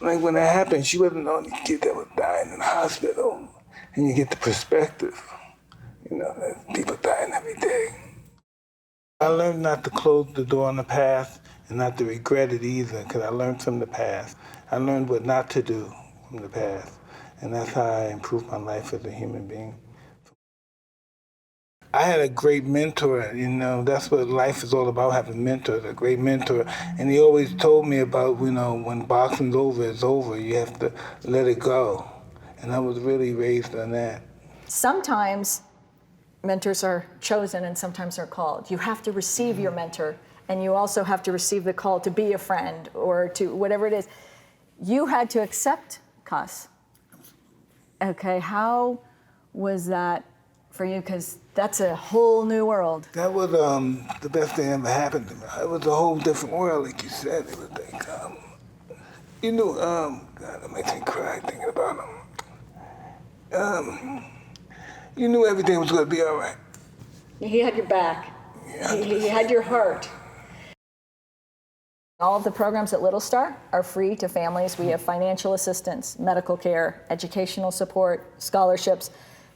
Like when that happened, she wasn't the only kid that was dying in the hospital. And you get the perspective, you know, that people dying every day. I learned not to close the door on the past and not to regret it either, because I learned from the past. I learned what not to do from the past. And that's how I improved my life as a human being. I had a great mentor, you know, that's what life is all about, having mentors, a great mentor. And he always told me about, you know, when boxing's over, it's over. You have to let it go. And I was really raised on that. Sometimes mentors are chosen and sometimes they're called. You have to receive your mentor, and you also have to receive the call to be a friend or to whatever it is. You had to accept Cuss. Okay, how was that for you? Because that's a whole new world. That was the best thing that ever happened to me. It was a whole different world, like you said. It was like, you know, God, that makes me cry thinking about him. You knew everything was going to be all right. He had your back. Yeah. He had your heart. All of the programs at Little Star are free to families. We have financial assistance, medical care, educational support, scholarships,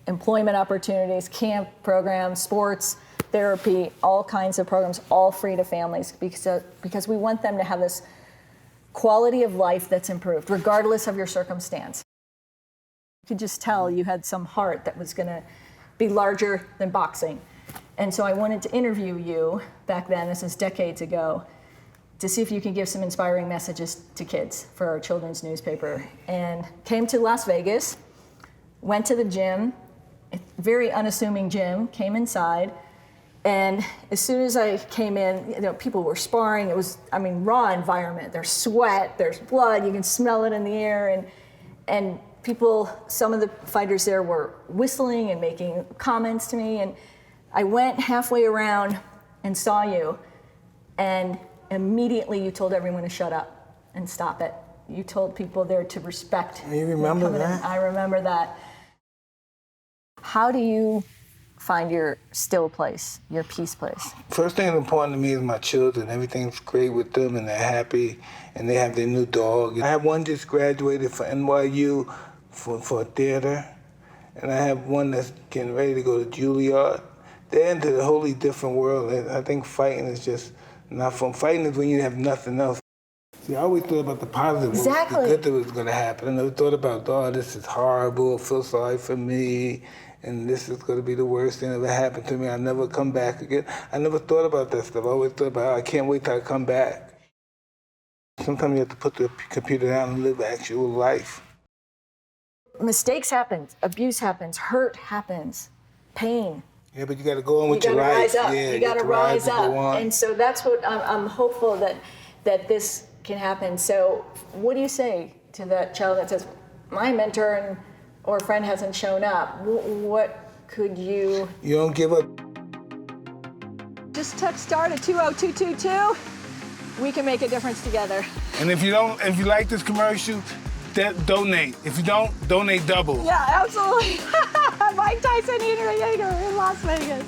employment opportunities, camp programs, sports, therapy, all kinds of programs, all free to families because we want them to have this quality of life that's improved, regardless of your circumstance. You could just tell you had some heart that was going to be larger than boxing. And so I wanted to interview you back then, this is decades ago, to see if you can give some inspiring messages to kids for our children's newspaper. And came to Las Vegas, went to the gym, a very unassuming gym, came inside, and as soon as I came in, you know, people were sparring. It was, I mean, raw environment. There's sweat, there's blood, you can smell it in the air, and people, some of the fighters there were whistling and making comments to me, and I went halfway around and saw you, and immediately you told everyone to shut up and stop it. You told people there to respect. You remember that? I remember that. How do you find your still place, your peace place? First thing that's important to me is my children. Everything's great with them and they're happy and they have their new dog. I have one just graduated for NYU for theater, and I have one that's getting ready to go to Juilliard. They're into a wholly different world. And I think fighting is just not fun. Fighting is when you have nothing else. See, I always thought about the positive, exactly. The good that was going to happen. I never thought about, oh, this is horrible, I feel sorry for me, and this is going to be the worst thing that ever happened to me. I'll never come back again. I never thought about that stuff. I always thought about, oh, I can't wait till I come back. Sometimes you have to put the computer down and live actual life. Mistakes happen, abuse happens, hurt happens, pain. Yeah, but you got to go on with your life. Rise up. Yeah, you got to rise up. On. And so that's what I'm hopeful that this can happen. So what do you say to that child that says, my mentor or friend hasn't shown up? What could you... You don't give up. Just text STAR to 20222. We can make a difference together. And if you like this commercial, donate. If you don't, donate double. Yeah, absolutely. Mike Tyson Andrea Jaeger in Las Vegas.